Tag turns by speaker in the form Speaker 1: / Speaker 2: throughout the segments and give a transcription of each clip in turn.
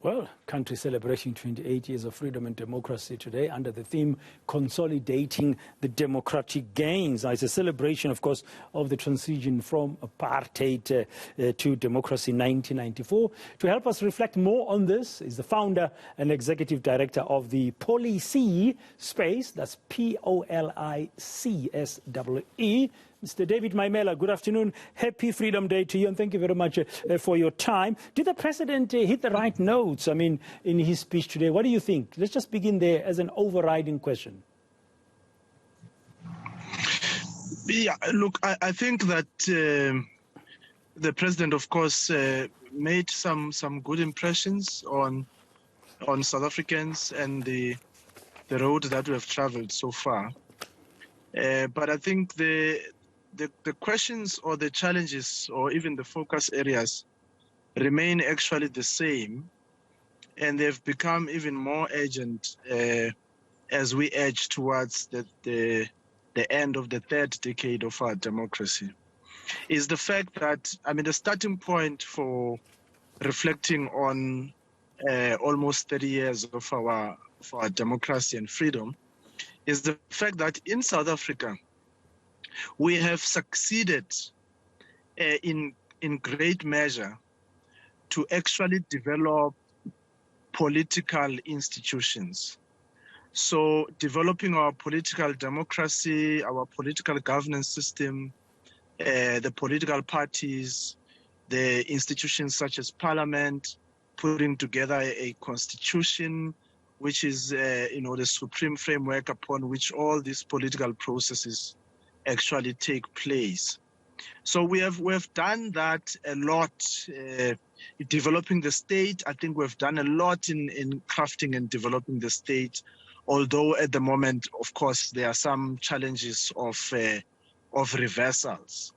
Speaker 1: Well, country celebrating 28 years of freedom and democracy today under the theme Consolidating the Democratic Gains. It's a celebration, of course, of the transition from apartheid to democracy in 1994. To help us reflect more on this is the founder and executive director of the Polisee space, that's Policee, Mr. David Maimela. Good afternoon. Happy Freedom Day to you, and thank you very much for your time. Did the president hit the right notes, in his speech today? What do you think? Let's just begin there as an overriding question.
Speaker 2: Yeah, look, I think that the president, of course, made some good impressions on South Africans and the road that we have traveled so far. But I think the questions or the challenges or even the focus areas remain actually the same, and they've become even more urgent as we edge towards the end of the third decade of our democracy. Is the fact that, the starting point for reflecting on almost 30 years of our democracy and freedom is the fact that in South Africa, we have succeeded in great measure to actually develop political institutions. So developing our political democracy, our political governance system, the political parties, the institutions such as parliament, putting together a constitution, which is the supreme framework upon which all these political processes actually take place. So we have done that a lot, developing the state. I think we've done a lot in crafting and developing the state, although at the moment, of course, there are some challenges of reversals.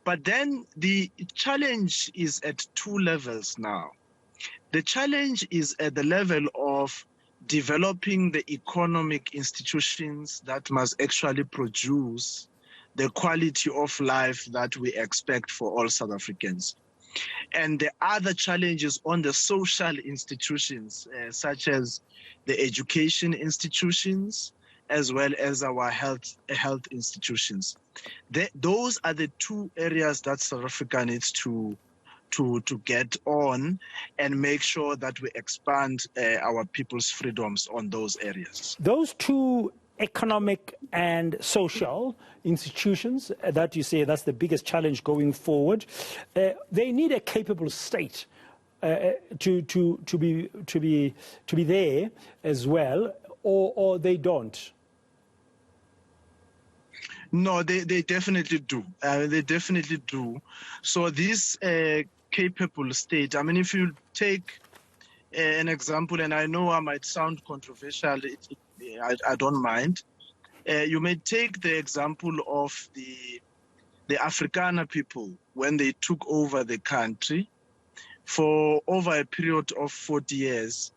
Speaker 2: But then the challenge is at two levels now. The challenge is at the level of developing the economic institutions that must actually produce the quality of life that we expect for all South Africans. And the other challenges on the social institutions, such as the education institutions, as well as our health institutions. Those are the two areas that South Africa needs to get on and make sure that we expand our people's freedoms on those areas.
Speaker 1: Those two economic and social institutions that you say that's the biggest challenge going forward, they need a capable state to be there as well, or they don't.
Speaker 2: No, they definitely do. They definitely do. So this capable state, if you take an example, and I know I might sound controversial, I don't mind. You may take the example of the Afrikaner people when they took over the country for over a period of 40 years.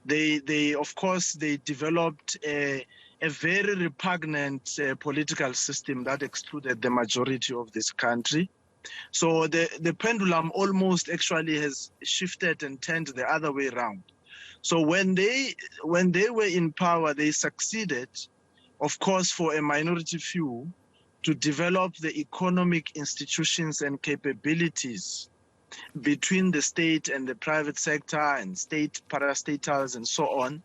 Speaker 2: They of course, they developed a very repugnant political system that excluded the majority of this country. So the pendulum almost actually has shifted and turned the other way around. So when they were in power, they succeeded, of course, for a minority few, to develop the economic institutions and capabilities between the state and the private sector and state parastatals and so on.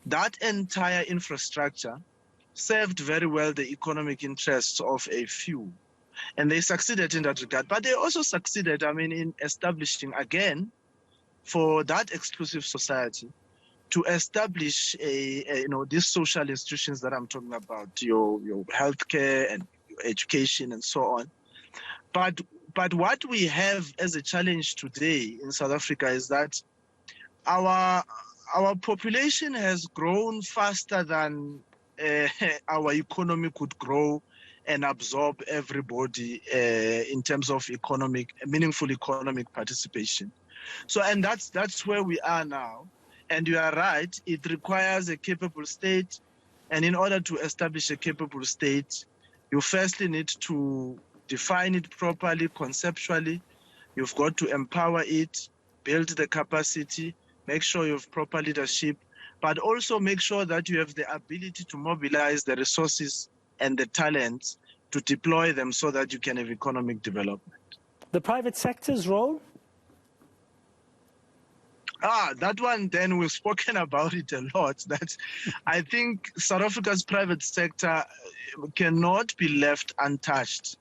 Speaker 2: That entire infrastructure served very well the economic interests of a few. And they succeeded in that regard. But they also succeeded, in establishing, again, for that exclusive society, to establish these social institutions that I'm talking about, your healthcare and your education and so on. But what we have as a challenge today in South Africa is that our population has grown faster than our economy could grow and absorb everybody in terms of meaningful economic participation. So, and that's where we are now. And you are right, it requires a capable state. And in order to establish a capable state, you firstly need to define it properly, conceptually. You've got to empower it, build the capacity, make sure you have proper leadership, but also make sure that you have the ability to mobilize the resources and the talents to deploy them so that you can have economic development.
Speaker 1: The private sector's role?
Speaker 2: That one, then we've spoken about it a lot. That I think South Africa's private sector cannot be left untouched.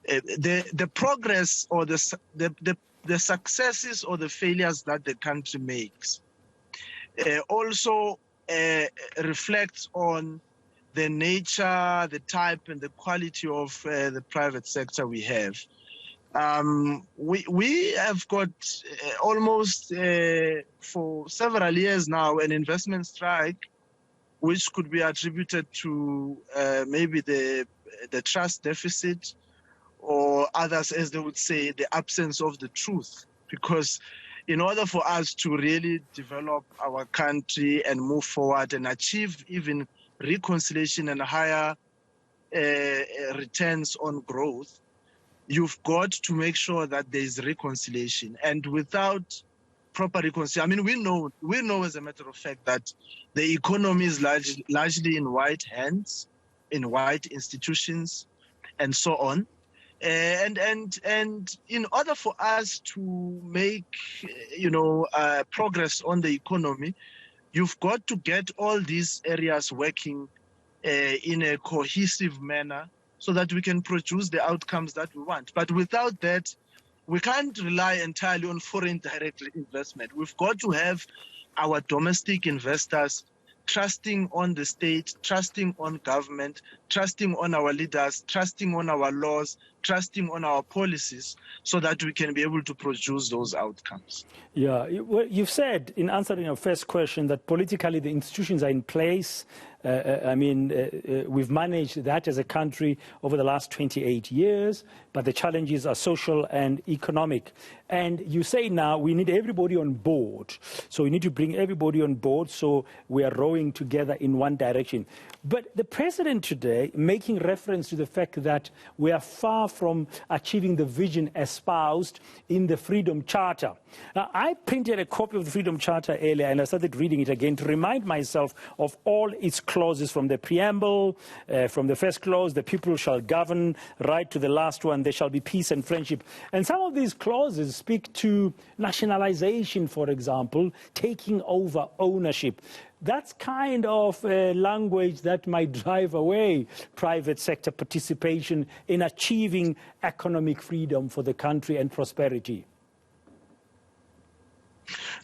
Speaker 2: The progress or the successes or the failures that the country makes also reflects on the nature, the type, and the quality of the private sector we have. We have got almost for several years now an investment strike, which could be attributed to maybe the trust deficit, or others, as they would say, the absence of the truth. Because in order for us to really develop our country and move forward and achieve even reconciliation and higher returns on growth, you've got to make sure that there is reconciliation. And without proper reconciliation, I mean, we know as a matter of fact that the economy is largely in white hands, in white institutions, and so on. And in order for us to make, progress on the economy, you've got to get all these areas working in a cohesive manner so that we can produce the outcomes that we want. But without that, we can't rely entirely on foreign direct investment. We've got to have our domestic investors trusting on the state, trusting on government, trusting on our leaders, trusting on our laws, trusting on our policies, so that we can be able to produce those outcomes.
Speaker 1: Yeah, well, you've said in answering your first question that politically the institutions are in place. We've managed that as a country over the last 28 years, but the challenges are social and economic. And you say now we need everybody on board. So we need to bring everybody on board so we are rowing together in one direction. But the president today, making reference to the fact that we are far from achieving the vision espoused in the Freedom Charter. Now, I printed a copy of the Freedom Charter earlier and I started reading it again to remind myself of all its clauses, from the preamble, from the first clause, the people shall govern, right to the last one, there shall be peace and friendship. And some of these clauses speak to nationalization, for example, taking over ownership. That's kind of language that might drive away private sector participation in achieving economic freedom for the country and prosperity.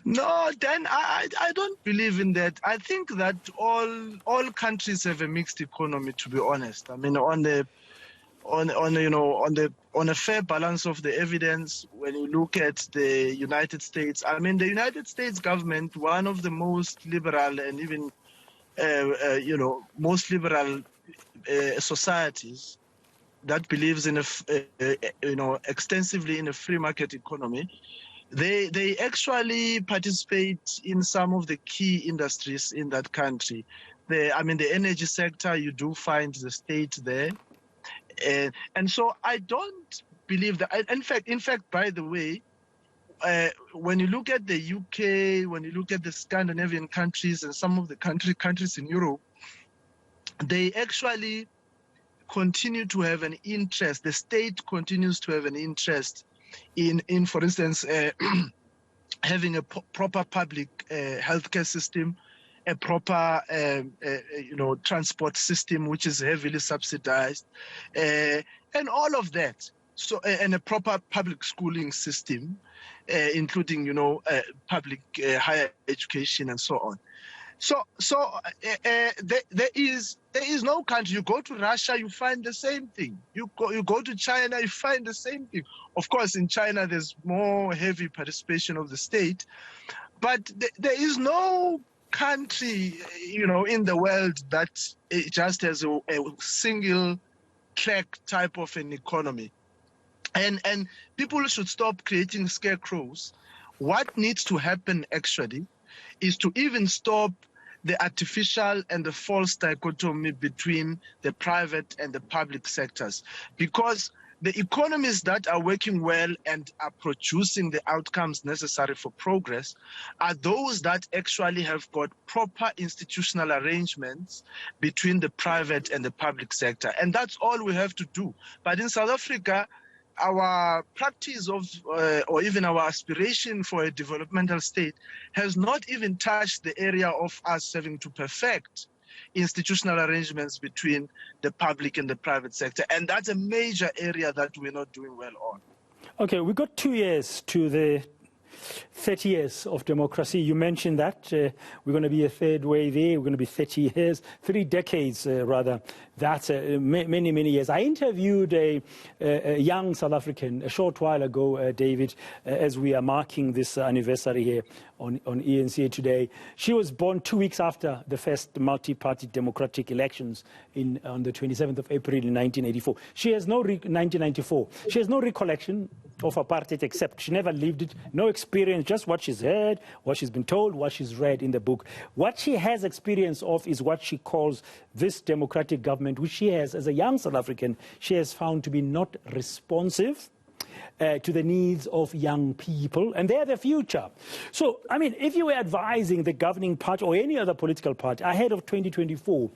Speaker 2: No, Dan, I don't believe in that. I think that all countries have a mixed economy, to be honest. I mean, on a fair balance of the evidence, when you look at the United States, I mean, the United States government, one of the most liberal and even, most liberal societies that believes in extensively in a free market economy, they actually participate in some of the key industries in that country. The energy sector, you do find the state there. And so I don't believe that. In fact, by the way, when you look at the UK, when you look at the Scandinavian countries and some of the countries in Europe, they actually continue to have an interest. The state continues to have an interest in for instance, having a proper public healthcare system, a proper transport system which is heavily subsidized, and all of that. So, and a proper public schooling system, including public higher education and so on. So there is no country. You go to Russia, you find the same thing. You go to China, you find the same thing. Of course, in China, there's more heavy participation of the state, but there is no country, in the world that just has a single track type of an economy. And people should stop creating scarecrows. What needs to happen actually is to even stop the artificial and the false dichotomy between the private and the public sectors. Because the economies that are working well and are producing the outcomes necessary for progress are those that actually have got proper institutional arrangements between the private and the public sector. And that's all we have to do. But in South Africa, our practice of, or even our aspiration for a developmental state has not even touched the area of us having to perfect institutional arrangements between the public and the private sector. And that's a major area that we're not doing well on.
Speaker 1: Okay, we've got 2 years to the 30 years of democracy. You mentioned that. We're going to be a third way there. We're going to be 30 years, 3 decades rather. That's many, many years. I interviewed a young South African a short while ago, David, as we are marking this anniversary here on eNCA today. She was born 2 weeks after the first multi-party democratic elections on the 27th of April in 1984. She has no 1994. She has no recollection of apartheid, except she never lived it, no experience, just what she's heard, what she's been told, what she's read in the book. What she has experience of is what she calls this democratic government, which she has, as a young South African, she has found to be not responsive to the needs of young people, and they're the future. So, I mean, if you were advising the governing party or any other political party ahead of 2024,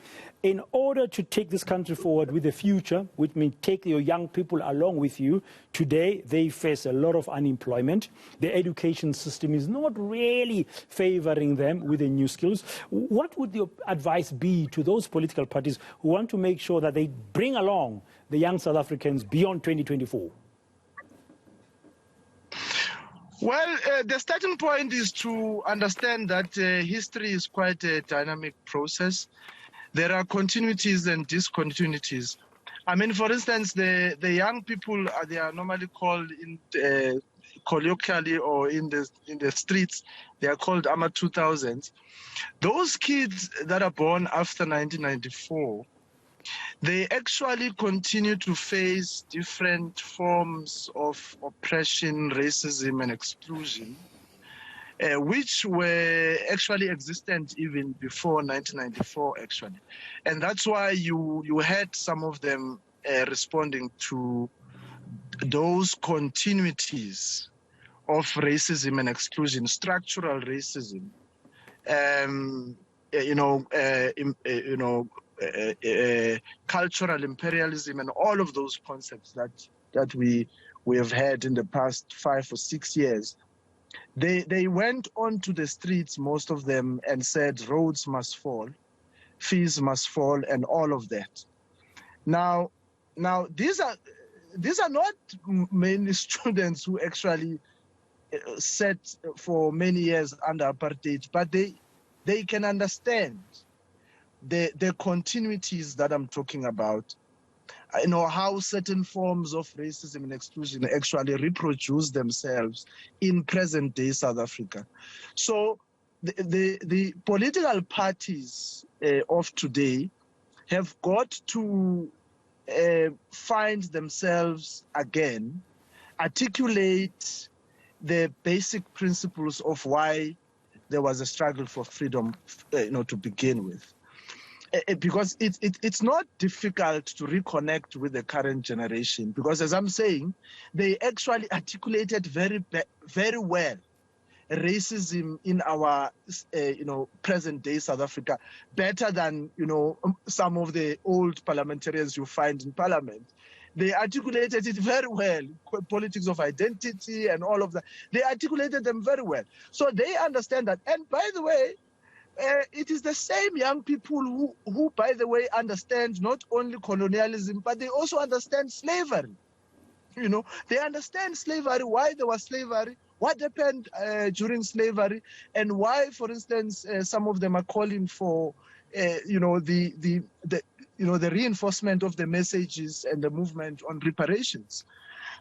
Speaker 1: in order to take this country forward with the future, which means take your young people along with you, today they face a lot of unemployment. The education system is not really favoring them with the new skills. What would your advice be to those political parties who want to make sure that they bring along the young South Africans beyond 2024?
Speaker 2: Well, the starting point is to understand that history is quite a dynamic process. There are continuities and discontinuities. I mean, for instance, the young people, they are normally called colloquially or in the streets, they are called AMA 2000s. Those kids that are born after 1994, they actually continue to face different forms of oppression, racism, and exclusion, which were actually existent even before 1994, actually. And that's why you had some of them responding to those continuities of racism and exclusion, structural racism, cultural imperialism, and all of those concepts that we have had in the past 5 or 6 years. They went onto the streets, most of them, and said roads must fall, fees must fall, and all of that. Now these are not many students who actually sat for many years under apartheid, but they can understand the continuities that I'm talking about. How certain forms of racism and exclusion actually reproduce themselves in present-day South Africa. So the political parties of today have got to find themselves again, articulate the basic principles of why there was a struggle for freedom, to begin with. Because it's not difficult to reconnect with the current generation, because as I'm saying, they actually articulated very well racism in our present day South Africa better than some of the old parliamentarians you find in parliament. They articulated it very well, politics of identity and all of that. They articulated them very well. So they understand that. And by the way, it is the same young people who, by the way, understand not only colonialism, but they also understand slavery. They understand slavery, why there was slavery, what happened during slavery, and why, for instance, some of them are calling for, the reinforcement of the messages and the movement on reparations.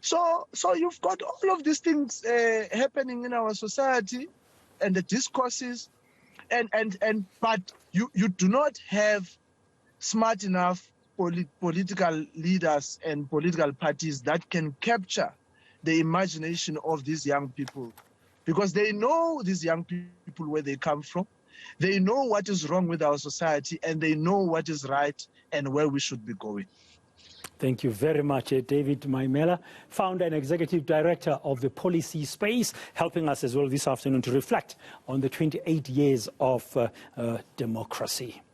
Speaker 2: So you've got all of these things happening in our society, and the discourses. But you do not have smart enough political leaders and political parties that can capture the imagination of these young people, because they know these young people where they come from, they know what is wrong with our society, and they know what is right and where we should be going.
Speaker 1: Thank you very much, David Maimela, founder and executive director of the Polisee space, helping us as well this afternoon to reflect on the 28 years of democracy.